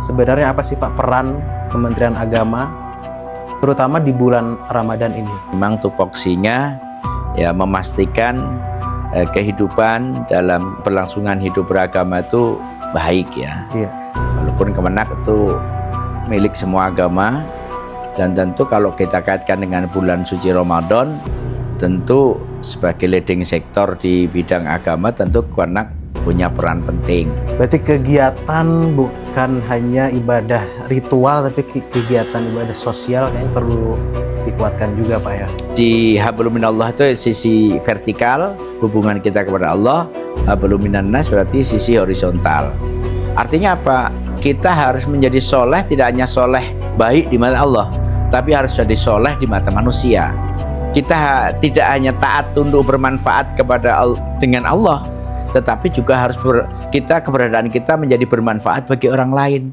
sebenarnya apa sih Pak peran Kementerian Agama, terutama di bulan Ramadan ini? Memang tupoksinya ya memastikan kehidupan dalam berlangsungan hidup beragama itu baik ya. Iya. Walaupun Kemenak itu milik semua agama, dan tentu kalau kita kaitkan dengan bulan suci Ramadan, tentu sebagai leading sektor di bidang agama, tentu Kemenak punya peran penting. Berarti kegiatan bukan hanya ibadah ritual, tapi kegiatan ibadah sosial yang perlu dikuatkan juga Pak ya. Di hablum minallah itu sisi vertikal, hubungan kita kepada Allah. Hablum minannas berarti sisi horizontal. Artinya apa? Kita harus menjadi soleh, tidak hanya soleh baik di mata Allah, tapi harus jadi soleh di mata manusia. Kita tidak hanya taat tunduk bermanfaat dengan Allah, tetapi juga harus keberadaan kita menjadi bermanfaat bagi orang lain.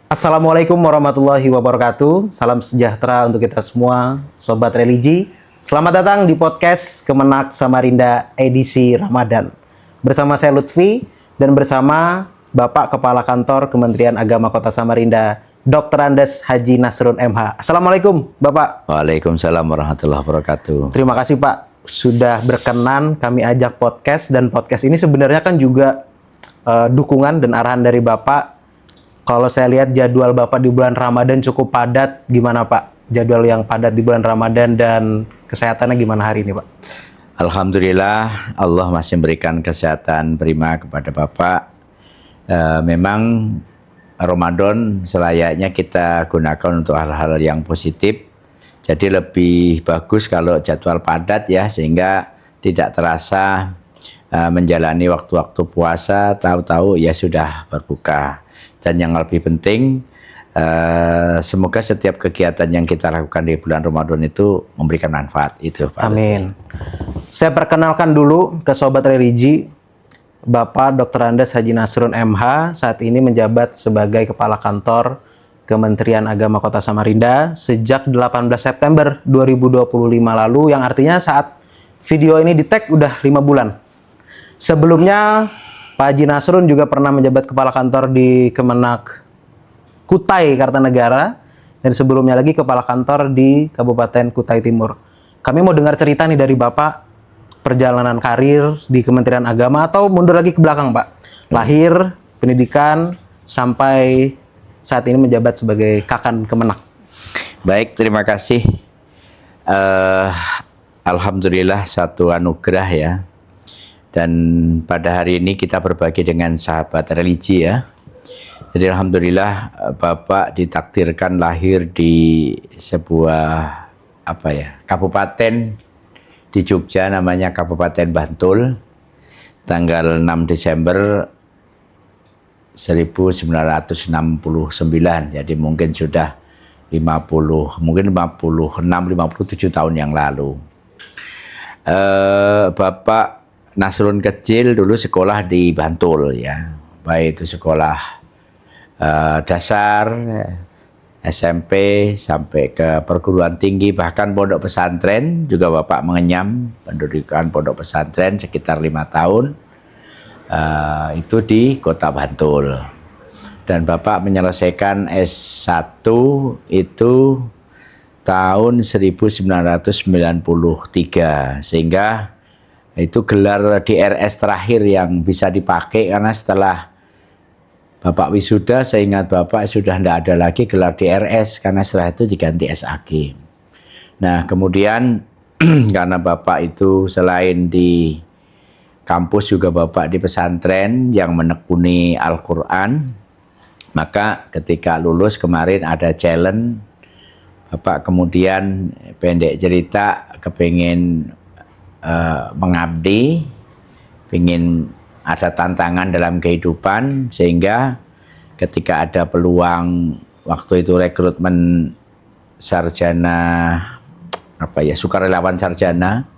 Assalamualaikum warahmatullahi wabarakatuh. Salam sejahtera untuk kita semua, Sobat Religi. Selamat datang di podcast Kemenak Samarinda edisi Ramadan. Bersama saya Lutfi dan bersama Bapak Kepala Kantor Kementerian Agama Kota Samarinda, Dr. Andes Haji Nasrun MH. Assalamualaikum Bapak. Waalaikumsalam warahmatullahi wabarakatuh. Terima kasih Pak sudah berkenan kami ajak podcast, dan podcast ini sebenarnya kan juga dukungan dan arahan dari Bapak. Kalau saya lihat jadwal Bapak di bulan Ramadan cukup padat, gimana Pak? Jadwal yang padat di bulan Ramadan dan kesehatannya gimana hari ini Pak? Alhamdulillah Allah masih memberikan kesehatan prima kepada Bapak. Memang Ramadan selayaknya kita gunakan untuk hal-hal yang positif. Jadi lebih bagus kalau jadwal padat ya, sehingga tidak terasa menjalani waktu-waktu puasa, tahu-tahu ya sudah berbuka. Dan yang lebih penting, semoga setiap kegiatan yang kita lakukan di bulan Ramadan itu memberikan manfaat. Itu Pak. Amin. Saya perkenalkan dulu ke Sobat Religi, Bapak Dr. Andes Haji Nasrun MH saat ini menjabat sebagai Kepala Kantor Kementerian Agama Kota Samarinda sejak 18 September 2025 lalu, yang artinya saat video ini di-tag udah 5 bulan. Sebelumnya Pak Haji Nasrun juga pernah menjabat Kepala Kantor di Kemenak Kutai Kartanegara, dan sebelumnya lagi Kepala Kantor di Kabupaten Kutai Timur. Kami mau dengar cerita nih dari Bapak, perjalanan karir di Kementerian Agama, atau mundur lagi ke belakang Pak, lahir, pendidikan, sampai saat ini menjabat sebagai Kakan Kemenak. Baik, terima kasih. Alhamdulillah satu anugerah ya. Dan pada hari ini kita berbagi dengan sahabat religi ya. Jadi alhamdulillah Bapak ditakdirkan lahir di sebuah kabupaten di Jogja, namanya Kabupaten Bantul, tanggal 6 Desember 1969. Jadi mungkin sudah 56, 57 tahun yang lalu. Bapak Nasrun kecil dulu sekolah di Bantul ya, baik itu sekolah dasar, SMP sampai ke perguruan tinggi, bahkan pondok pesantren juga Bapak mengenyam pendidikan pondok pesantren sekitar 5 tahun itu di Kota Bantul. Dan Bapak menyelesaikan S1 itu tahun 1993, sehingga itu gelar DRS terakhir yang bisa dipakai, karena setelah Bapak wisuda, saya ingat Bapak sudah tidak ada lagi gelar DRS, karena setelah itu diganti SAG. Nah kemudian karena Bapak itu selain di kampus juga Bapak di pesantren yang menekuni Al-Quran, maka ketika lulus kemarin ada challenge, Bapak kemudian pendek cerita kepingin mengabdi, ingin ada tantangan dalam kehidupan, sehingga ketika ada peluang waktu itu rekrutmen sarjana sukarelawan sarjana,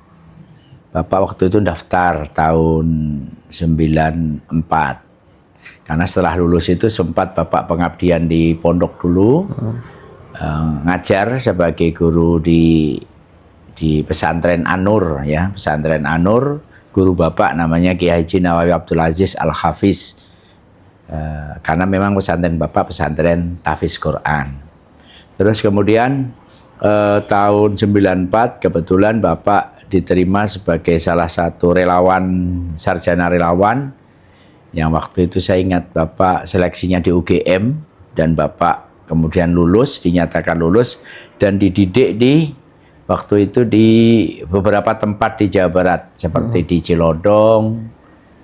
Bapak waktu itu daftar tahun 94. Karena setelah lulus itu sempat Bapak pengabdian di pondok dulu, ngajar sebagai guru di pesantren An-Nur ya, pesantren An-Nur. Guru bapak namanya Kiai Haji Nawawi Abdul Aziz Al-Hafiz. Karena memang pesantren bapak pesantren tahfiz Quran. Terus kemudian tahun 94 kebetulan bapak diterima sebagai salah satu relawan, sarjana relawan, yang waktu itu saya ingat bapak seleksinya di UGM dan bapak kemudian lulus, dinyatakan lulus dan dididik di waktu itu di beberapa tempat di Jawa Barat seperti di Cilodong,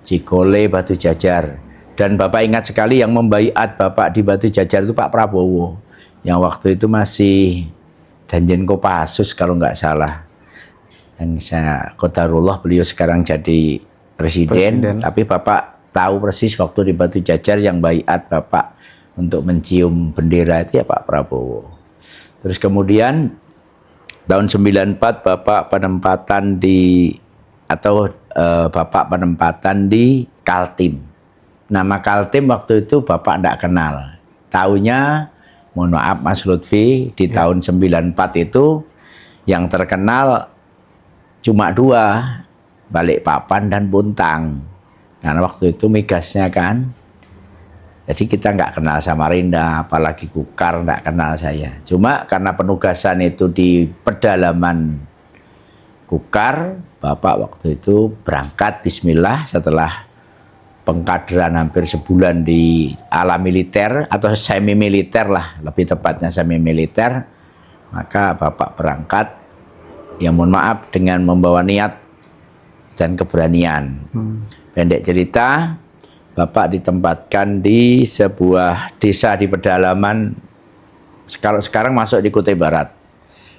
Cikole, Batu Jajar. Dan bapak ingat sekali yang membaiat bapak di Batu Jajar itu Pak Prabowo, yang waktu itu masih Danjen Kopassus kalau nggak salah. Dan saya qadarullah beliau sekarang jadi presiden. Tapi bapak tahu persis waktu di Batu Jajar yang baiat bapak untuk mencium bendera itu ya Pak Prabowo. Terus kemudian tahun 94 bapak penempatan di bapak penempatan di Kaltim. Nama Kaltim waktu itu bapak tidak kenal. Taunya, mohon maaf Mas Lutfi, di tahun 94 itu yang terkenal cuma dua, Balikpapan dan Puntang. Karena waktu itu migasnya kan. Jadi kita nggak kenal Samarinda, apalagi Kukar, nggak kenal saya. Cuma karena penugasan itu di pedalaman Kukar, bapak waktu itu berangkat bismillah setelah pengkaderan hampir sebulan di ala militer atau semi militer lah, lebih tepatnya semi militer. Maka bapak berangkat, ya mohon maaf, dengan membawa niat dan keberanian. Pendek cerita, bapak ditempatkan di sebuah desa di pedalaman. Kalau sekarang masuk di Kutai Barat.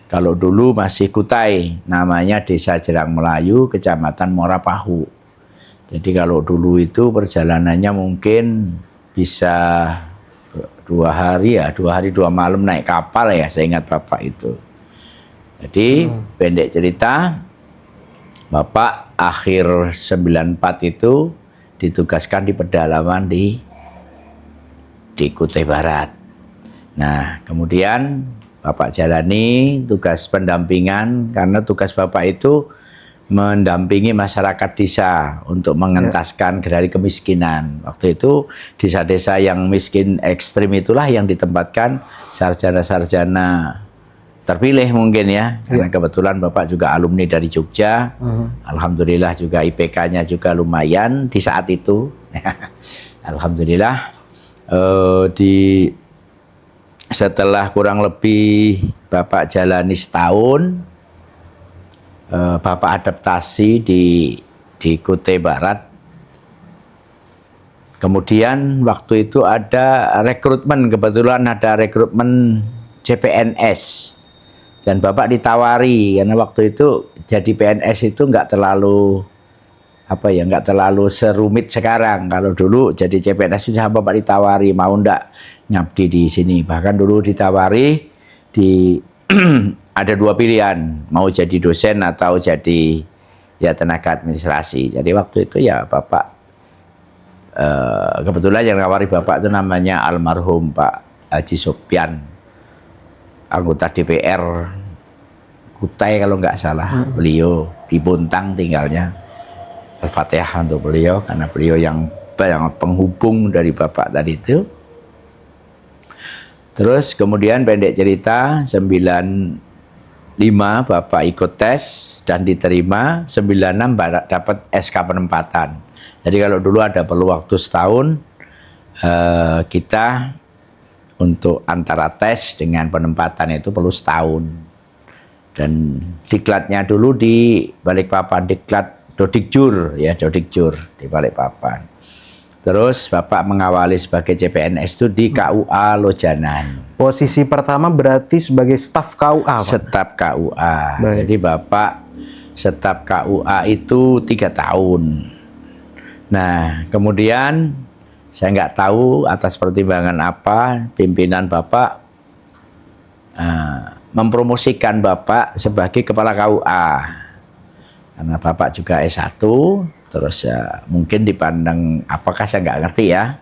Kalau dulu masih Kutai, namanya Desa Jerang Melayu, Kecamatan Morapahu. Jadi kalau dulu itu perjalanannya mungkin bisa 2 hari 2 malam naik kapal ya, saya ingat bapak itu. Jadi pendek cerita, bapak akhir 94 itu ditugaskan di pedalaman di Kutai Barat. Nah, kemudian bapak jalani tugas pendampingan, karena tugas bapak itu mendampingi masyarakat desa untuk mengentaskan dari kemiskinan. Waktu itu desa-desa yang miskin ekstrim itulah yang ditempatkan sarjana-sarjana terpilih mungkin ya, karena kebetulan bapak juga alumni dari Jogja. Alhamdulillah juga IPK-nya juga lumayan di saat itu. Alhamdulillah setelah kurang lebih bapak jalani setahun, bapak adaptasi di Kutai Barat. Kemudian waktu itu ada rekrutmen, kebetulan ada rekrutmen CPNS. Dan bapak ditawari, karena waktu itu jadi PNS itu nggak terlalu nggak terlalu serumit sekarang. Kalau dulu jadi CPNS itu bapak ditawari mau ndak ngabdi di sini. Bahkan dulu ditawari ada 2 pilihan, mau jadi dosen atau jadi ya tenaga administrasi. Jadi waktu itu ya bapak kebetulan yang nawari bapak itu namanya almarhum Pak Haji Sopyan, anggota DPR Kutai kalau nggak salah. Beliau di Puntang tinggalnya. Al-Fatihah untuk beliau, karena beliau yang penghubung dari bapak tadi itu. Terus kemudian pendek cerita 95 bapak ikut tes dan diterima, 96 dapat SK penempatan. Jadi kalau dulu ada perlu waktu setahun, kita untuk antara tes dengan penempatan itu perlu setahun. Dan diklatnya dulu di Balikpapan, diklat Dodikjur ya, Dodikjur di Balikpapan. Terus bapak mengawali sebagai CPNS itu di KUA Lojanan. Posisi pertama berarti sebagai staf KUA, Pak? Staf KUA. Baik. Jadi bapak staf KUA itu 3 tahun. Nah, kemudian saya nggak tahu atas pertimbangan apa pimpinan bapak mempromosikan bapak sebagai kepala KUA. Karena bapak juga S1, terus ya mungkin dipandang apakah saya nggak ngerti ya.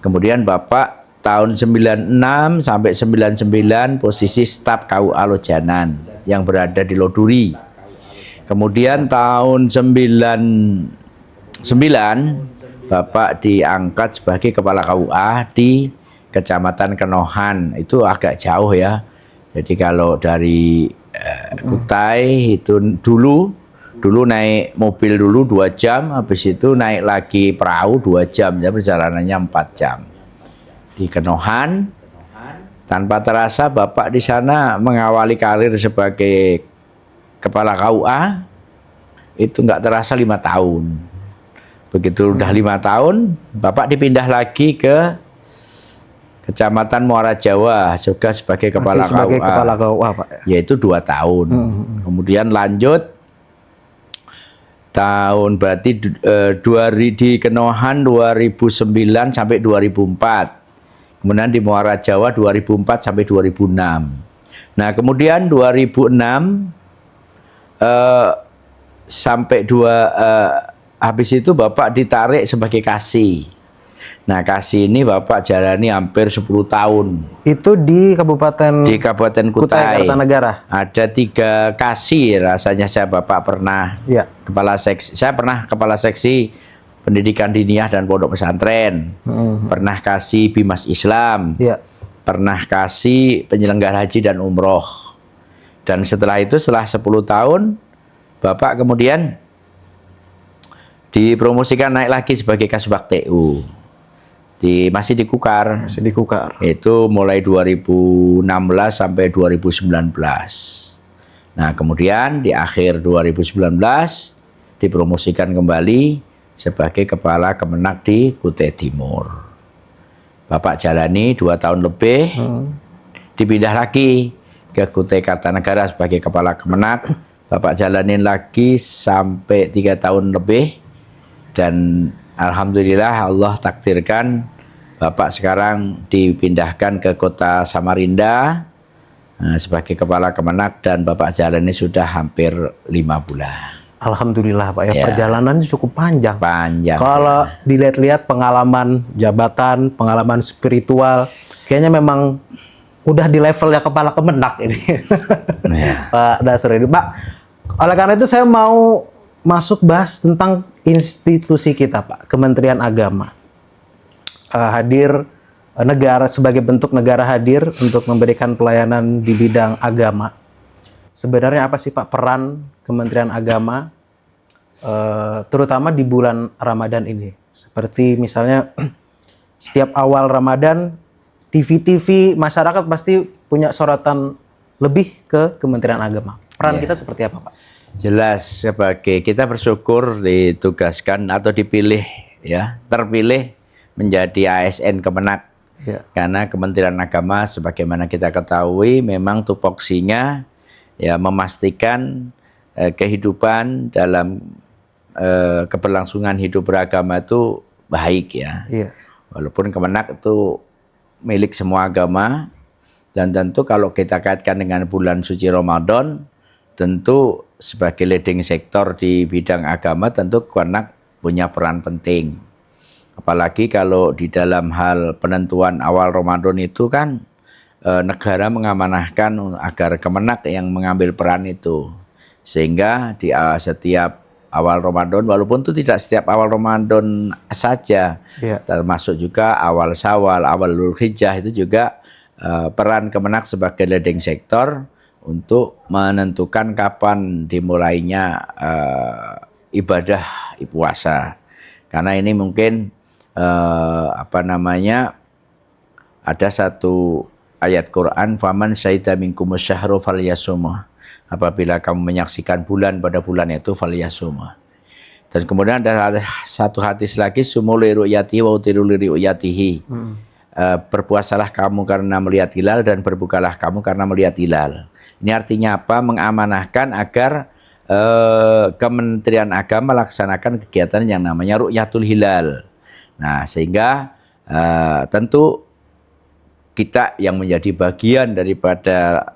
Kemudian bapak tahun 96 sampai 99 posisi staf KUA Lojanan yang berada di Loduri. Kemudian tahun 99 Bapak diangkat sebagai kepala KUA di Kecamatan Kenohan. Itu agak jauh ya. Jadi kalau dari Kutai itu dulu naik mobil dulu 2 jam, habis itu naik lagi perahu 2 jam, ya perjalanannya 4 jam. Di Kenohan, tanpa terasa Bapak di sana mengawali karir sebagai kepala KUA, itu nggak terasa 5 tahun. Begitu udah 5 tahun, Bapak dipindah lagi ke Kecamatan Muara Jawa, juga sebagai kepala Masih sebagai KUA, kepala KUA, Pak. yaitu 2 tahun. Kemudian lanjut tahun berarti di Kenohan 2009 sampai 2004. Kemudian di Muara Jawa 2004 sampai 2006. Nah, kemudian 2006 sampai habis itu Bapak ditarik sebagai kasih. Nah, kasih ini Bapak jalani hampir 10 tahun. Itu di Kabupaten Kutai Kartanegara. Ada 3 kasih rasanya Bapak pernah. Ya. Saya pernah kepala seksi pendidikan diniyah dan pondok pesantren. Pernah kasih Bimas Islam. Ya. Pernah kasih penyelenggara haji dan umroh. Dan setelah itu, setelah 10 tahun, Bapak kemudian dipromosikan naik lagi sebagai Kasubag TU. Masih di Kukar. Masih di Kukar. Itu mulai 2016 sampai 2019. Nah, kemudian di akhir 2019 dipromosikan kembali sebagai kepala Kemenak di Kutai Timur. Bapak jalani 2 tahun lebih, dipindah lagi ke Kutai Kartanegara sebagai kepala Kemenak. Bapak jalanin lagi sampai 3 tahun lebih, dan alhamdulillah Allah takdirkan Bapak sekarang dipindahkan ke kota Samarinda sebagai kepala Kemenak, dan Bapak jalani sudah hampir 5 bulan. Alhamdulillah, Pak ya, Ya. perjalanannya cukup panjang. Panjang. Kalau dilihat-lihat pengalaman jabatan, pengalaman spiritual, kayaknya memang udah di levelnya kepala Kemenak ini. Ya. Pak Dasri ini, Pak. Oleh karena itu saya mau masuk bahas tentang institusi kita, Pak, Kementerian Agama. Hadir negara sebagai bentuk negara hadir untuk memberikan pelayanan di bidang agama. Sebenarnya apa sih, Pak, peran Kementerian Agama terutama di bulan Ramadan ini? Seperti misalnya setiap awal Ramadan TV masyarakat pasti punya sorotan lebih ke Kementerian Agama. Peran kita seperti apa, Pak? Jelas, sebagai kita bersyukur ditugaskan atau dipilih, ya, terpilih menjadi ASN Kemenak. Ya. Karena Kementerian Agama sebagaimana kita ketahui memang tupoksinya ya memastikan kehidupan dalam keberlangsungan hidup beragama itu baik, ya. Iya. Walaupun Kemenak itu milik semua agama, dan tentu kalau kita kaitkan dengan bulan suci Ramadan, tentu sebagai leading sektor di bidang agama, tentu Kemenak punya peran penting. Apalagi kalau di dalam hal penentuan awal Ramadan itu kan negara mengamanahkan agar Kemenak yang mengambil peran itu. Sehingga di setiap awal Ramadan, walaupun itu tidak setiap awal Ramadan saja, termasuk juga awal Syawal, awal Dzulhijjah, itu juga peran Kemenak sebagai leading sektor untuk menentukan kapan dimulainya ibadah puasa. Karena ini mungkin ada satu ayat Quran, faman syahida minkumus syahru falyasumah. Apabila kamu menyaksikan bulan pada bulan itu falyasumah. Dan kemudian ada satu hadis lagi, sumu li ru'yatihi wa utiru li ru'yatihi. Berpuasalah kamu karena melihat hilal dan berbukalah kamu karena melihat hilal. Ini artinya apa? Mengamanahkan agar Kementerian Agama melaksanakan kegiatan yang namanya ru'yatul hilal. Nah, sehingga tentu kita yang menjadi bagian daripada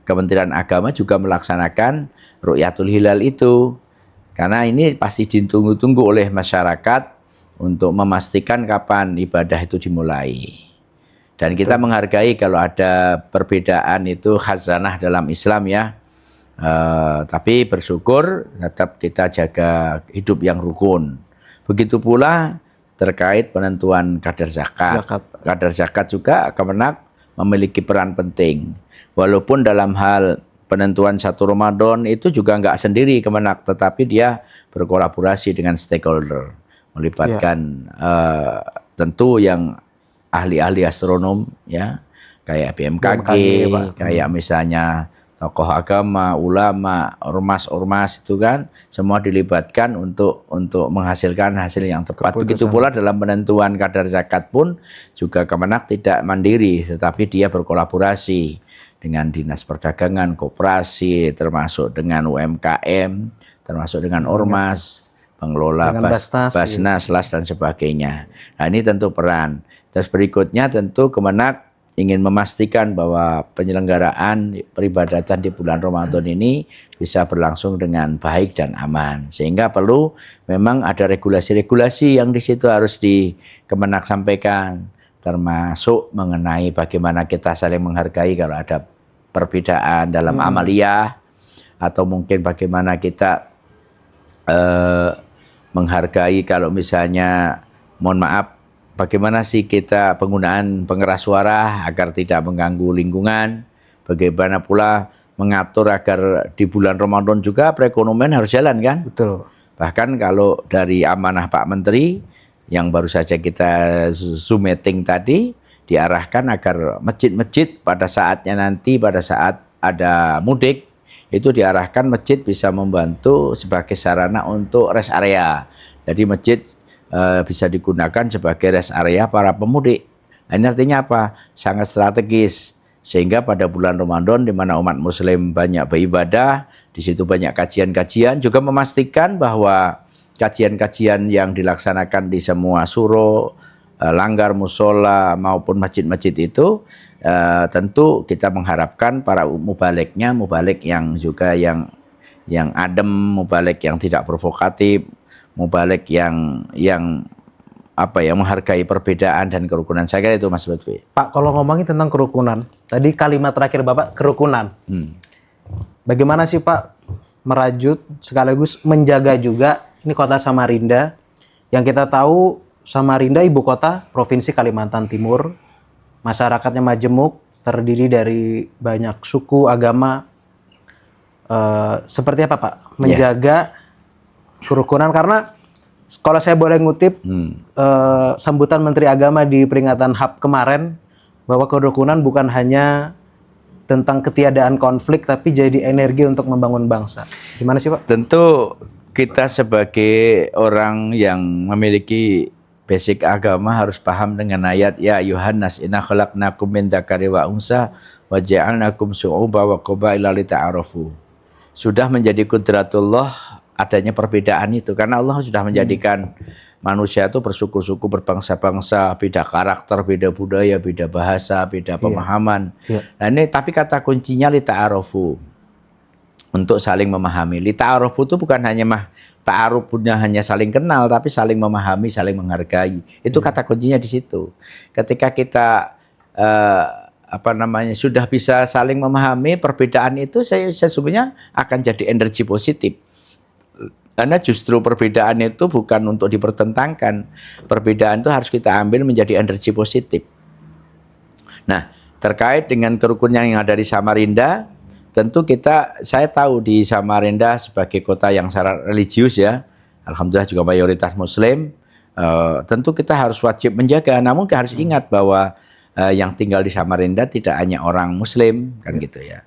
Kementerian Agama juga melaksanakan ru'yatul hilal itu. Karena ini pasti ditunggu-tunggu oleh masyarakat untuk memastikan kapan ibadah itu dimulai. Dan kita menghargai kalau ada perbedaan itu khazanah dalam Islam ya. Tapi bersyukur tetap kita jaga hidup yang rukun. Begitu pula terkait penentuan kadar zakat. Kadar zakat juga Kemenak memiliki peran penting. Walaupun dalam hal penentuan 1 Ramadan itu juga nggak sendiri Kemenak, tetapi dia berkolaborasi dengan stakeholder, melibatkan tentu yang ahli-ahli astronom ya, kayak BMKG, kayak misalnya tokoh agama, ulama, ormas-ormas itu kan semua dilibatkan untuk menghasilkan hasil yang tepat. Begitu pula dalam penentuan kadar zakat pun juga Kemenak tidak mandiri, tetapi dia berkolaborasi dengan Dinas Perdagangan, Koperasi, termasuk dengan UMKM, termasuk dengan ormas, pengelola Basnas, LAS dan sebagainya. Nah, ini tentu peran. Terus berikutnya tentu Kemenak ingin memastikan bahwa penyelenggaraan peribadatan di bulan Ramadan ini bisa berlangsung dengan baik dan aman. Sehingga perlu memang ada regulasi-regulasi yang di situ harus di Kemenak sampaikan, termasuk mengenai bagaimana kita saling menghargai kalau ada perbedaan dalam amaliyah, atau mungkin bagaimana kita menghargai kalau misalnya, mohon maaf, bagaimana sih kita penggunaan pengeras suara agar tidak mengganggu lingkungan, bagaimana pula mengatur agar di bulan Ramadan juga perekonomian harus jalan kan? Betul. Bahkan kalau dari amanah Pak Menteri yang baru saja kita Zoom meeting tadi, diarahkan agar masjid-masjid pada saatnya nanti, pada saat ada mudik, itu diarahkan masjid bisa membantu sebagai sarana untuk rest area. Jadi masjid bisa digunakan sebagai rest area para pemudik. Nah, ini artinya apa? Sangat strategis. Sehingga pada bulan Ramadan di mana umat muslim banyak beribadah, di situ banyak kajian-kajian, juga memastikan bahwa kajian-kajian yang dilaksanakan di semua suro, langgar, musola maupun masjid-masjid itu tentu kita mengharapkan para mubaliknya, mubalik yang juga yang adem, mubalik yang tidak provokatif, mubalik yang apa ya, menghargai perbedaan dan kerukunan. Saya kira itu Mas Lutfi. Pak, kalau ngomongin tentang kerukunan, tadi kalimat terakhir Bapak kerukunan. Bagaimana sih Pak merajut sekaligus menjaga juga ini kota Samarinda yang kita tahu Samarinda ibu kota Provinsi Kalimantan Timur, masyarakatnya majemuk, terdiri dari banyak suku, agama. Seperti apa Pak menjaga kerukunan? Karena kalau saya boleh ngutip sambutan Menteri Agama di peringatan HAP kemarin, bahwa kerukunan bukan hanya tentang ketiadaan konflik, tapi jadi energi untuk membangun bangsa. Gimana sih Pak? Tentu kita sebagai orang yang memiliki basic agama harus paham dengan ayat ya Yuhannas inna khalaqnakum min dzakari wa unsa wa ja'alnakum syu'uban wa qabaila lita'arafu. Sudah menjadi kudratullah adanya perbedaan itu, karena Allah sudah menjadikan manusia itu bersuku-suku, berbangsa-bangsa, beda karakter, beda budaya, beda bahasa, beda pemahaman. Nah ini tapi kata kuncinya lita'arafu, untuk saling memahami. Lita'arafu itu bukan hanya ta'aruf punya hanya saling kenal, tapi saling memahami, saling menghargai. Itu kata kuncinya di situ. Ketika kita sudah bisa saling memahami, perbedaan itu sesungguhnya akan jadi energi positif. Karena justru perbedaan itu bukan untuk dipertentangkan. Perbedaan itu harus kita ambil menjadi energi positif. Nah, terkait dengan kerukunan yang ada di Samarinda, tentu saya tahu di Samarinda sebagai kota yang syarat religius ya, alhamdulillah juga mayoritas muslim, tentu kita harus wajib menjaga. Namun kita harus ingat bahwa yang tinggal di Samarinda tidak hanya orang muslim kan gitu ya,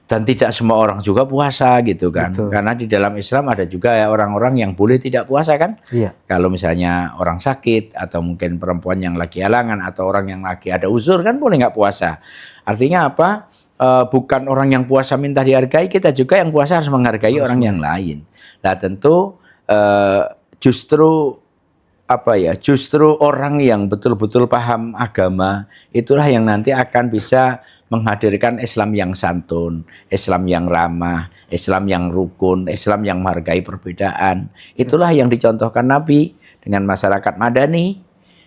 dan tidak semua orang juga puasa gitu kan. Betul. Karena di dalam Islam ada juga ya orang-orang yang boleh tidak puasa kan. Kalau misalnya orang sakit atau mungkin perempuan yang lagi halangan atau orang yang lagi ada uzur kan boleh nggak puasa. Artinya apa? Bukan orang yang puasa minta dihargai, kita juga yang puasa harus menghargai orang yang lain. Nah tentu justru orang yang betul-betul paham agama itulah yang nanti akan bisa menghadirkan Islam yang santun, Islam yang ramah, Islam yang rukun, Islam yang menghargai perbedaan. Itulah yang dicontohkan Nabi dengan masyarakat Madani,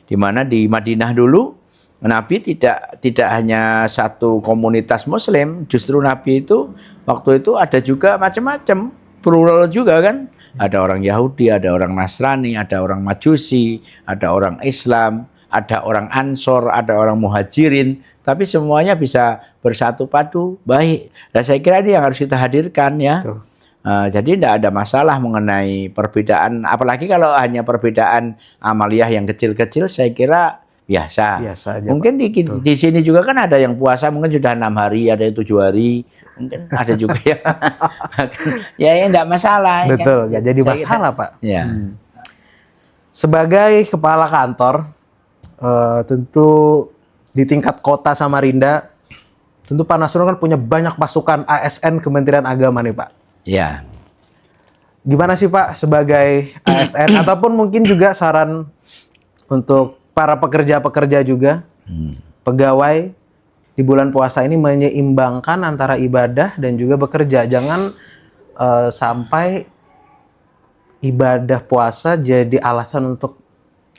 di mana di Madinah dulu Nabi tidak hanya satu komunitas Muslim, justru Nabi itu waktu itu ada juga macam-macam, plural juga kan. Ada orang Yahudi, ada orang Nasrani, ada orang Majusi, ada orang Islam, ada orang Ansor, ada orang Muhajirin, tapi semuanya bisa bersatu padu baik. Dan saya kira ini yang harus kita hadirkan ya. Betul. Jadi tidak ada masalah mengenai perbedaan, apalagi kalau hanya perbedaan amaliyah yang kecil-kecil, saya kira biasa. Biasa aja, Mungkin Pak. di sini juga kan ada yang puasa mungkin sudah 6 hari, ada yang 7 hari, mungkin ada juga yang ya enggak masalah. Betul, kan? nggak jadi Saya masalah, Pak. Ya. Sebagai kepala kantor, tentu di tingkat kota Samarinda, tentu Pak Nasrun kan punya banyak pasukan ASN Kementerian Agama nih, Pak. Ya. Gimana sih Pak sebagai ASN ataupun mungkin juga saran untuk para pekerja-pekerja juga, pegawai di bulan puasa ini menyeimbangkan antara ibadah dan juga bekerja. Jangan sampai ibadah puasa jadi alasan untuk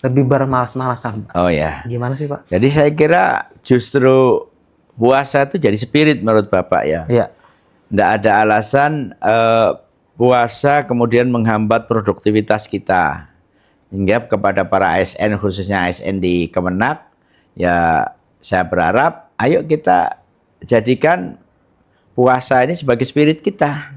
lebih bermalas-malasan, Pak. Oh ya. Gimana sih, Pak? Jadi saya kira justru puasa itu jadi spirit menurut Bapak ya. Iya. Tidak ada alasan puasa kemudian menghambat produktivitas kita. Hingga kepada para ASN, khususnya ASN di Kemenak, ya saya berharap ayo kita jadikan puasa ini sebagai spirit kita.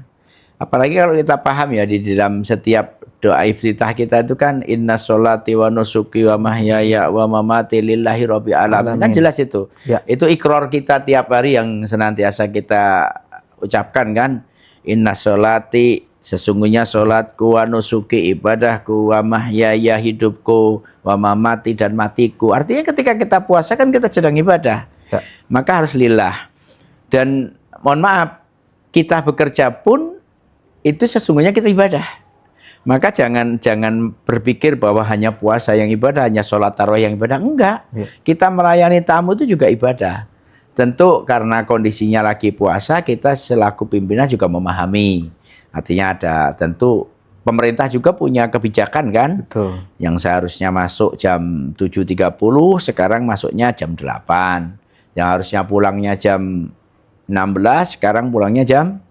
Apalagi kalau kita paham ya di dalam setiap doa iftitah kita itu kan inna sholati wa nusuki wa mahyaya wa mamati lillahi rabbil alamin. Kan jelas itu. Ya. Itu ikrar kita tiap hari yang senantiasa kita ucapkan kan. Inna sholati, sesungguhnya sholatku, wa nusuki, ibadahku, wa mahyaya, hidupku, wa mamati, dan matiku. Artinya ketika kita puasa kan kita sedang ibadah. Ya. Maka harus lillah. Dan mohon maaf, kita bekerja pun itu sesungguhnya kita ibadah. Maka jangan berpikir bahwa hanya puasa yang ibadah, hanya sholat tarawih yang ibadah. Enggak. Ya. Kita melayani tamu itu juga ibadah. Tentu karena kondisinya lagi puasa, kita selaku pimpinan juga memahami. Artinya ada tentu pemerintah juga punya kebijakan kan. Betul. Yang seharusnya masuk jam 7.30, sekarang masuknya jam 8. Yang harusnya pulangnya jam 16, sekarang pulangnya jam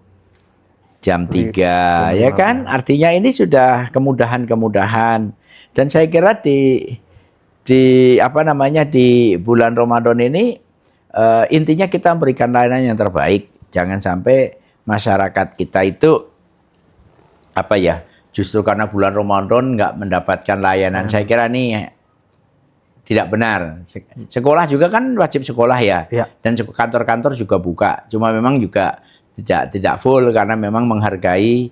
3, ya kan? Artinya ini sudah kemudahan-kemudahan. Dan saya kira di bulan Ramadan ini intinya kita memberikan layanan yang terbaik. Jangan sampai masyarakat kita itu justru karena bulan Ramadan nggak mendapatkan layanan. Saya kira ini tidak benar. Sekolah juga kan wajib sekolah ya. Dan kantor-kantor juga buka. Cuma memang juga tidak full karena memang menghargai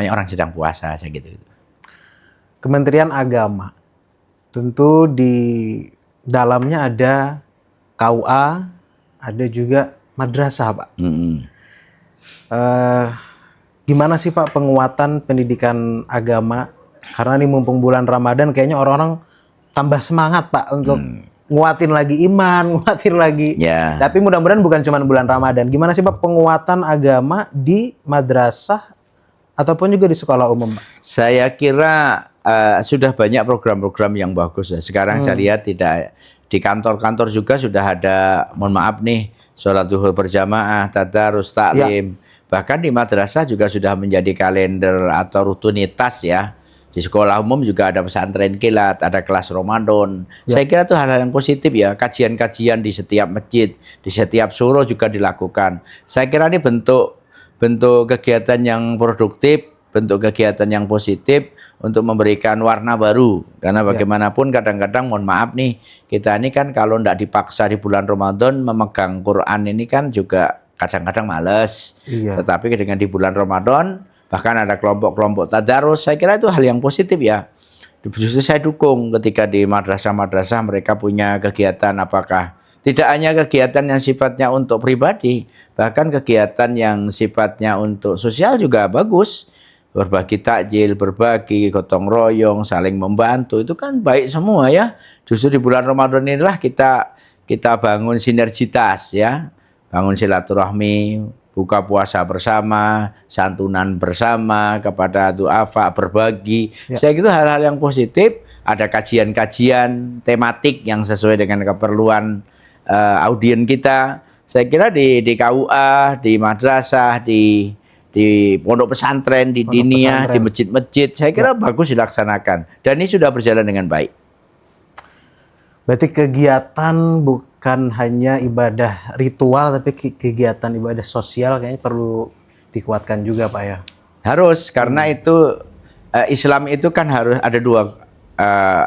orang sedang puasa gitu. Kementerian Agama. Tentu di dalamnya ada KUA, ada juga madrasah, Pak. Gimana sih Pak penguatan pendidikan agama? Karena ini mumpung bulan Ramadan, kayaknya orang-orang tambah semangat Pak untuk nguatin lagi iman, nguatin lagi. Ya. Tapi mudah-mudahan bukan cuma bulan Ramadan. Gimana sih Pak penguatan agama di madrasah ataupun juga di sekolah umum, Pak? Saya kira sudah banyak program-program yang bagus ya. Sekarang saya lihat tidak di kantor-kantor juga sudah ada, mohon maaf nih, sholat zuhur berjamaah, tadarus, taklim. Bahkan di madrasah juga sudah menjadi kalender atau rutinitas ya. Di sekolah umum juga ada pesantren kilat, ada kelas Ramadan. Saya kira itu hal-hal yang positif ya. Kajian-kajian di setiap masjid, di setiap surau juga dilakukan. Saya kira ini bentuk kegiatan yang produktif, bentuk kegiatan yang positif untuk memberikan warna baru. Karena bagaimanapun kadang-kadang mohon maaf nih, kita ini kan kalau tidak dipaksa di bulan Ramadan memegang Quran ini kan juga kadang-kadang males. Tetapi dengan di bulan Ramadan bahkan ada kelompok-kelompok tadarus, saya kira itu hal yang positif ya. Justru saya dukung ketika di madrasah-madrasah mereka punya kegiatan, apakah tidak hanya kegiatan yang sifatnya untuk pribadi, bahkan kegiatan yang sifatnya untuk sosial juga bagus. Berbagi takjil, berbagi, gotong royong, saling membantu, itu kan baik semua ya. Justru di bulan Ramadan inilah kita bangun sinergitas ya. Bangun silaturahmi, buka puasa bersama, santunan bersama, kepada duafa, berbagi. Saya kira hal-hal yang positif ada kajian-kajian tematik yang sesuai dengan keperluan audien kita. Saya kira di KUA, di madrasah, di pondok pesantren, di diniyah, di masjid-masjid, saya kira bagus dilaksanakan. Dan ini sudah berjalan dengan baik. Berarti kegiatan bukan hanya ibadah ritual, tapi kegiatan ibadah sosial kayaknya perlu dikuatkan juga, Pak ya. Harus, karena itu Islam itu kan harus ada dua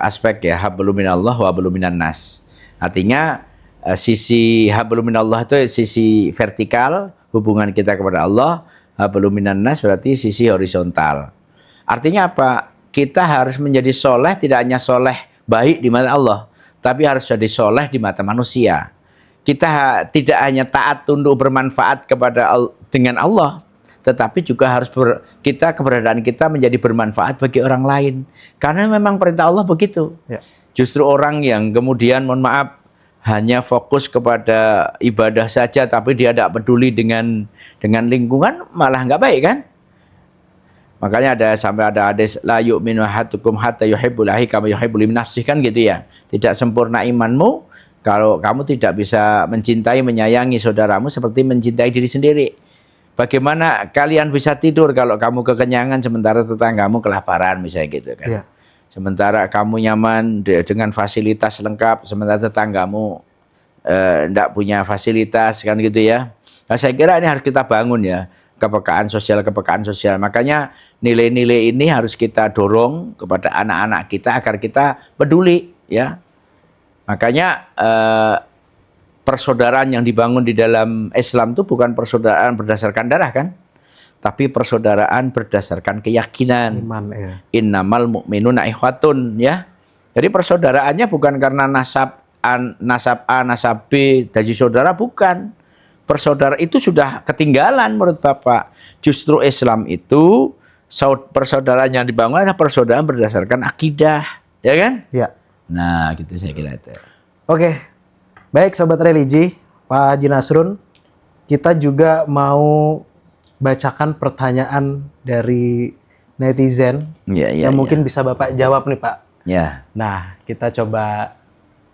aspek ya, hablum minallah wa hablum minan nas. Artinya sisi hablum minallah itu sisi vertikal, hubungan kita kepada Allah. Hablum minan nas berarti sisi horizontal. Artinya apa? Kita harus menjadi soleh, tidak hanya soleh baik di mata Allah, tapi harus jadi soleh di mata manusia. Kita tidak hanya taat tunduk bermanfaat dengan Allah, tetapi juga harus keberadaan kita menjadi bermanfaat bagi orang lain. Karena memang perintah Allah begitu. Ya. Justru orang yang kemudian, mohon maaf, hanya fokus kepada ibadah saja, tapi dia tidak peduli dengan lingkungan, malah nggak baik kan? Makanya sampai ada hadis la yu'minu ahadukum hatta yuhibbul akhi kama yuhibbu li nafsihi, kan gitu ya. Tidak sempurna imanmu kalau kamu tidak bisa mencintai, menyayangi saudaramu seperti mencintai diri sendiri. Bagaimana kalian bisa tidur kalau kamu kekenyangan sementara tetanggamu kelaparan, misalnya gitu kan. Ya. Sementara kamu nyaman dengan fasilitas lengkap, sementara tetanggamu tidak punya fasilitas, kan gitu ya. Nah, saya kira ini harus kita bangun ya, kepekaan sosial. Makanya nilai-nilai ini harus kita dorong kepada anak-anak kita agar kita peduli ya. Makanya persaudaraan yang dibangun di dalam Islam itu bukan persaudaraan berdasarkan darah kan, tapi persaudaraan berdasarkan keyakinan. Iman, ya. Innamal mu'minuna ikhwatun ya. Jadi persaudaraannya bukan karena nasab A, nasab B, dari saudara, bukan. Persaudara itu sudah ketinggalan menurut Bapak. Justru Islam itu persaudaraan yang dibangun adalah persaudaraan berdasarkan akidah, ya kan? Ya. Nah, gitu saya kira itu. Oke. Baik Sobat Religi, Pak Haji Nasrun, kita juga mau bacakan pertanyaan dari netizen yang mungkin bisa Bapak jawab nih Pak. Ya. Nah, kita coba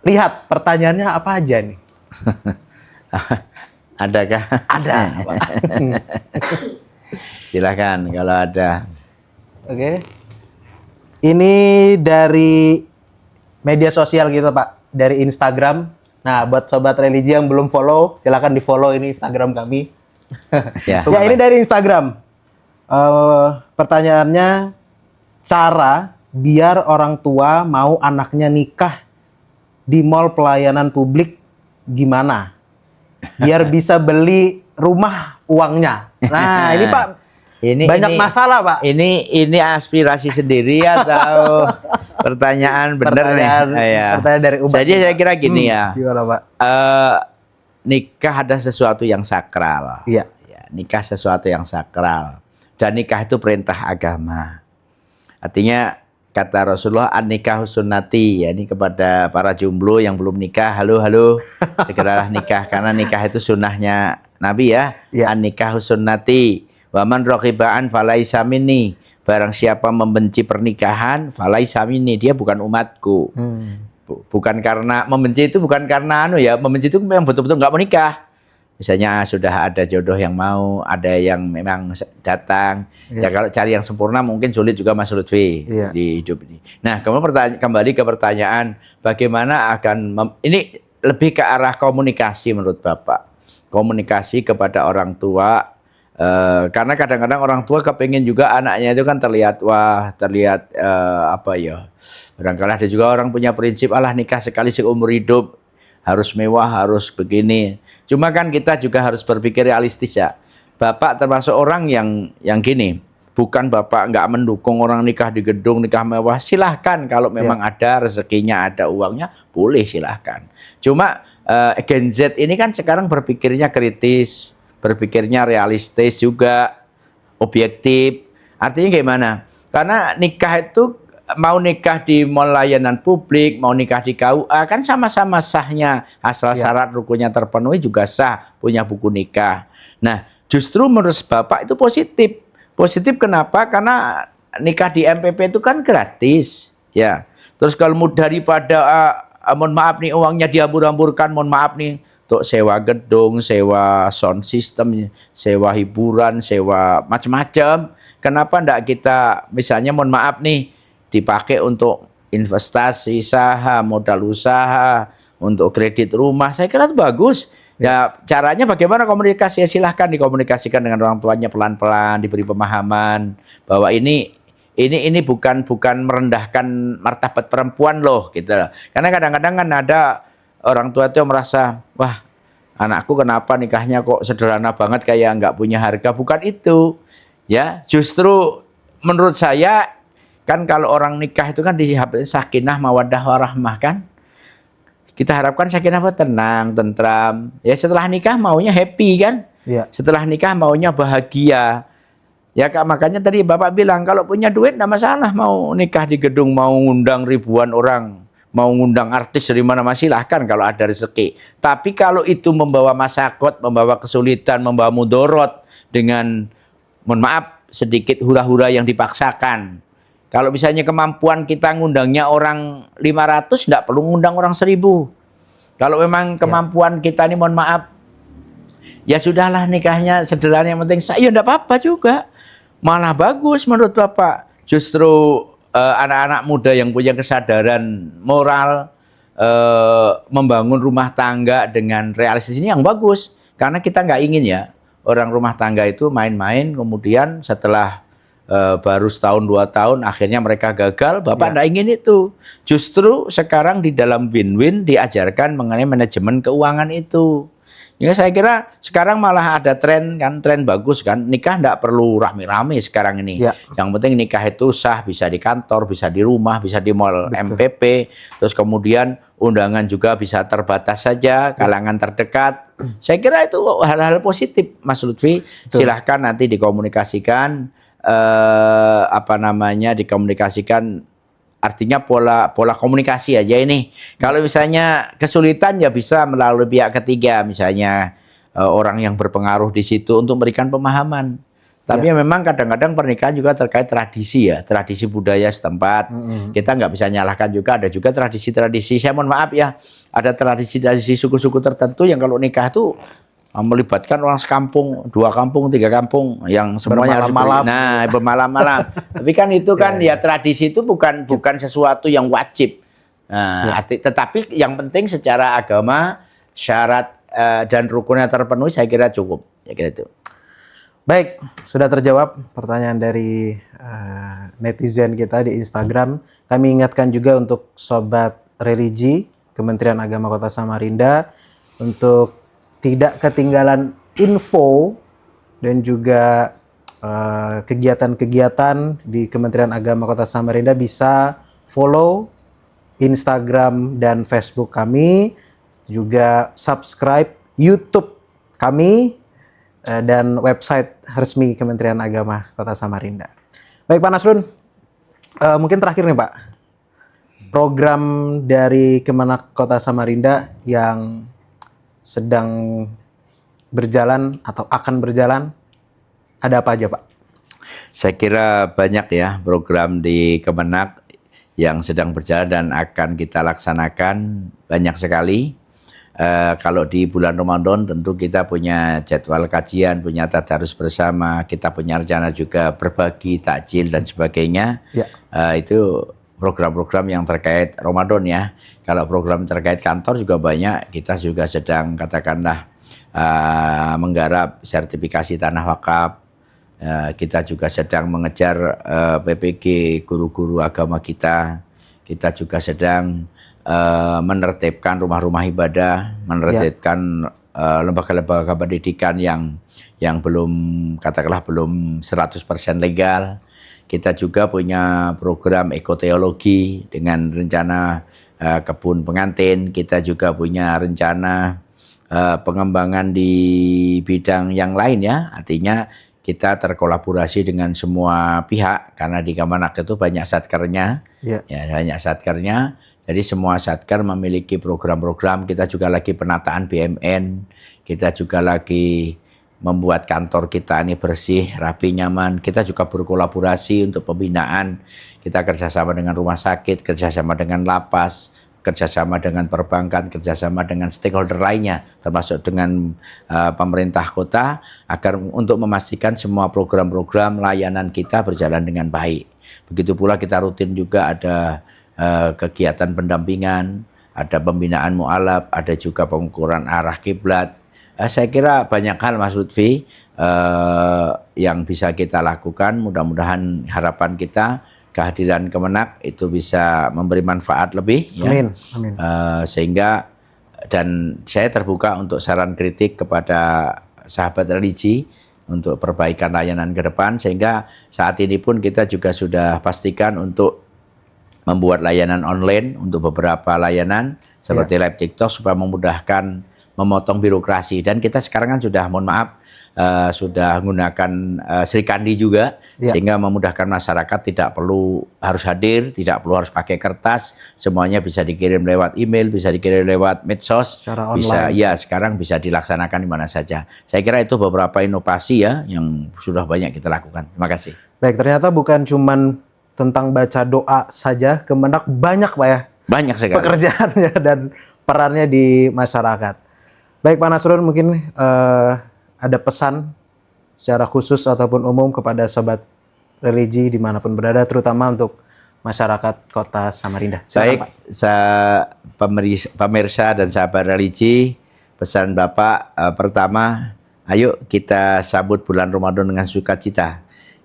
lihat pertanyaannya apa aja nih. Adakah? Ada, Pak. Silakan kalau ada. Oke. Ini dari media sosial gitu Pak, dari Instagram. Nah, buat Sobat Religi yang belum follow, silakan di follow ini Instagram kami. Ya, ini dari Instagram. Pertanyaannya, cara biar orang tua mau anaknya nikah di mall pelayanan publik gimana? Biar bisa beli rumah uangnya. Nah, ini Pak, banyak masalah Pak. Ini aspirasi sendiri atau pertanyaan benar nih? Pertanyaan dari umat. Jadi saya kira gini ya. Gimana Pak? Nikah ada sesuatu yang sakral. Iya. Ya, nikah sesuatu yang sakral. Dan nikah itu perintah agama. Artinya kata Rasulullah, an-nikahu sunnati, ya, ini kepada para jomblo yang belum nikah, halo, segeralah nikah karena nikah itu sunnahnya Nabi ya. An-nikahu sunnati, wa man raqiba'an falaisa minni. Barang siapa membenci pernikahan, falaisa minni, dia bukan umatku. Bukan karena membenci itu bukan karena membenci itu memang betul-betul nggak mau nikah. Misalnya sudah ada jodoh yang mau, ada yang memang datang. Ya kalau cari yang sempurna mungkin sulit juga Mas Lutfi di hidup ini. Nah, kembali ke pertanyaan bagaimana ini lebih ke arah komunikasi menurut Bapak. Komunikasi kepada orang tua. Karena kadang-kadang orang tua kepengen juga anaknya itu kan terlihat barangkali ada juga orang punya prinsip nikah sekali seumur hidup, harus mewah, harus begini. Cuma kan kita juga harus berpikir realistis ya. Bapak termasuk orang yang gini, bukan Bapak nggak mendukung orang nikah di gedung, nikah mewah, silahkan kalau memang ada rezekinya, ada uangnya, boleh silahkan. Cuma Gen Z ini kan sekarang berpikirnya kritis, berpikirnya realistis juga, objektif. Artinya gimana? Karena nikah itu mau nikah di mall layanan publik, mau nikah di KUA kan sama-sama sahnya, asal syarat rukunnya terpenuhi juga sah, punya buku nikah. Nah, justru menurut Bapak itu positif. Positif kenapa? Karena nikah di MPP itu kan gratis, ya. Terus kalau daripada mohon maaf nih uangnya dihambur-hamburkan, mohon maaf nih untuk sewa gedung, sewa sound system, sewa hiburan, sewa macam-macam. Kenapa enggak kita misalnya mohon maaf nih dipakai untuk investasi saham, modal usaha, untuk kredit rumah? Saya kira itu bagus. Ya, caranya bagaimana komunikasi? Ya, silahkan dikomunikasikan dengan orang tuanya pelan-pelan, diberi pemahaman bahwa ini bukan merendahkan martabat perempuan loh, gitu. Karena kadang-kadang kan ada orang tua itu merasa, wah anakku kenapa nikahnya kok sederhana banget kayak nggak punya harga. Bukan itu, ya. Justru menurut saya kan kalau orang nikah itu kan dihabiskan sakinah, mawaddah, warahmah kan. Kita harapkan sakinah tenang, tentram. Ya setelah nikah maunya happy kan. Ya. Setelah nikah maunya bahagia. Ya Kak, makanya tadi Bapak bilang kalau punya duit enggak masalah, mau nikah di gedung, mau ngundang ribuan orang, mau ngundang artis dari mana, silahkan kalau ada rezeki. Tapi kalau itu membawa masakot, membawa kesulitan, membawa mudorot dengan mohon maaf sedikit hura-hura yang dipaksakan. Kalau misalnya kemampuan kita ngundangnya orang 500, enggak perlu ngundang orang 1000. Kalau memang kemampuan kita ini mohon maaf, ya sudahlah nikahnya sederhana, yang penting saya, ya enggak apa-apa juga. Malah bagus menurut Bapak. Justru anak-anak muda yang punya kesadaran moral, membangun rumah tangga dengan realistis ini yang bagus. Karena kita nggak ingin ya, orang rumah tangga itu main-main, kemudian setelah baru setahun 2 tahun, akhirnya mereka gagal. Bapak nggak ingin itu. Justru sekarang di dalam win-win diajarkan mengenai manajemen keuangan itu. Ya saya kira sekarang malah ada tren kan, tren bagus kan, nikah nggak perlu rame-rame sekarang ini. Ya. Yang penting nikah itu sah, bisa di kantor, bisa di rumah, bisa di mall. Betul. MPP, terus kemudian undangan juga bisa terbatas saja, kalangan terdekat. Saya kira itu hal-hal positif, Mas Lutfi. Betul. Silahkan nanti dikomunikasikan, dikomunikasikan. Artinya pola komunikasi aja ini. Kalau misalnya kesulitan ya bisa melalui pihak ketiga, misalnya orang yang berpengaruh di situ untuk memberikan pemahaman. Tapi ya memang kadang-kadang pernikahan juga terkait tradisi ya, tradisi budaya setempat. Kita nggak bisa nyalahkan juga, ada juga tradisi-tradisi. Saya mohon maaf ya, ada tradisi-tradisi suku-suku tertentu yang kalau nikah tuh melibatkan orang sekampung, 2 kampung, 3 kampung, yang semuanya harus bermalam-malam. Tapi kan itu kan ya tradisi itu bukan sesuatu yang wajib. Nah, tetapi yang penting secara agama syarat dan rukunnya terpenuhi, saya kira cukup. Ya kira itu. Baik, sudah terjawab pertanyaan dari netizen kita di Instagram. Kami ingatkan juga untuk Sobat Religi Kementerian Agama Kota Samarinda untuk tidak ketinggalan info dan juga kegiatan-kegiatan di Kementerian Agama Kota Samarinda, bisa follow Instagram dan Facebook kami, juga subscribe YouTube kami dan website resmi Kementerian Agama Kota Samarinda. Baik Pak Nasrun, mungkin terakhir nih Pak, program dari Kemenak Kota Samarinda yang sedang berjalan atau akan berjalan, ada apa aja Pak? Saya kira banyak ya program di Kemenak yang sedang berjalan dan akan kita laksanakan, banyak sekali. Kalau di bulan Ramadan tentu kita punya jadwal kajian, punya tadarus bersama, kita punya rencana juga berbagi takjil dan sebagainya. Ya. Itu program-program yang terkait Ramadan ya. Kalau program terkait kantor juga banyak. Kita juga sedang katakanlah menggarap sertifikasi tanah wakaf. Kita juga sedang mengejar PPG guru-guru agama kita. Kita juga sedang menertibkan rumah-rumah ibadah, menertibkan lembaga-lembaga pendidikan yang belum katakanlah belum 100% legal. Kita juga punya program ekoteologi dengan rencana kebun pengantin. Kita juga punya rencana pengembangan di bidang yang lain ya. Artinya kita terkolaborasi dengan semua pihak karena di Kemenak itu banyak satkernya. Ya, banyak satkernya. Jadi semua satker memiliki program-program. Kita juga lagi penataan BMN. Kita juga lagi membuat kantor kita ini bersih, rapi, nyaman. Kita juga berkolaborasi untuk pembinaan. Kita kerjasama dengan rumah sakit, kerjasama dengan lapas, kerjasama dengan perbankan, kerjasama dengan stakeholder lainnya, termasuk dengan pemerintah kota, agar untuk memastikan semua program-program layanan kita berjalan dengan baik. Begitu pula kita rutin juga ada kegiatan pendampingan, ada pembinaan mu'alaf, ada juga pengukuran arah kiblat. Saya kira banyak hal Mas Lutfi yang bisa kita lakukan. Mudah-mudahan harapan kita kehadiran Kemenak itu bisa memberi manfaat lebih. Amin. Ya. Amin. Sehingga dan saya terbuka untuk saran kritik kepada sahabat religi untuk perbaikan layanan ke depan. Sehingga saat ini pun kita juga sudah pastikan untuk membuat layanan online untuk beberapa layanan seperti live TikTok supaya memudahkan memotong birokrasi. Dan kita sekarang kan sudah, mohon maaf, sudah menggunakan Sri Kandi juga, sehingga memudahkan masyarakat, tidak perlu harus hadir, tidak perlu harus pakai kertas, semuanya bisa dikirim lewat email, bisa dikirim lewat medsos, secara bisa, online. ya sekarang bisa dilaksanakan di mana saja. Saya kira itu beberapa inovasi ya yang sudah banyak kita lakukan. Terima kasih. Baik, ternyata bukan cuman tentang baca doa saja, Kemenak banyak Pak ya Banyak sekali pekerjaannya dan perannya di masyarakat. Baik Pak Nasrun, mungkin ada pesan secara khusus ataupun umum kepada sobat religi dimanapun berada, terutama untuk masyarakat Kota Samarinda. Silakan, Baik, pemirsa dan sahabat religi, pesan Bapak pertama, ayo kita sambut bulan Ramadan dengan sukacita.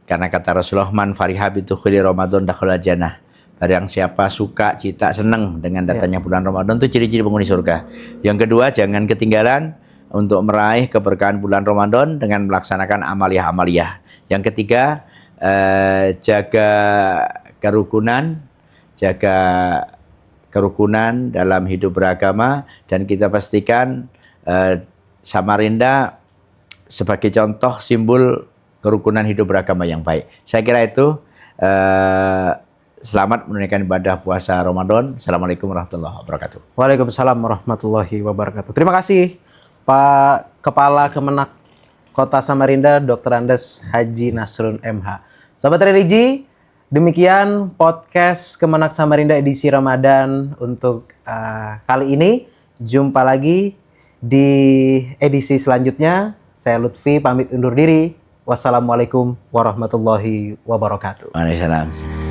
Karena kata Rasulullah, man farihab itu khuli Ramadan dakhala jannah. Barang siapa suka, cita, senang dengan datangnya bulan Ramadan, itu ciri-ciri penghuni surga. Yang kedua, jangan ketinggalan untuk meraih keberkahan bulan Ramadan dengan melaksanakan amaliyah-amaliyah. Yang ketiga, jaga kerukunan dalam hidup beragama, dan kita pastikan Samarinda sebagai contoh simbol kerukunan hidup beragama yang baik. Saya kira itu. Selamat menunaikan ibadah puasa Ramadan. Assalamualaikum warahmatullahi wabarakatuh. Waalaikumsalam warahmatullahi wabarakatuh. Terima kasih Pak Kepala Kemenak Kota Samarinda, Dr. Andes Haji Nasrun MH. Sobat religi, demikian podcast Kemenak Samarinda edisi Ramadan untuk kali ini. Jumpa lagi di edisi selanjutnya. Saya Lutfi pamit undur diri. Wassalamualaikum warahmatullahi wabarakatuh. Waalaikumsalam.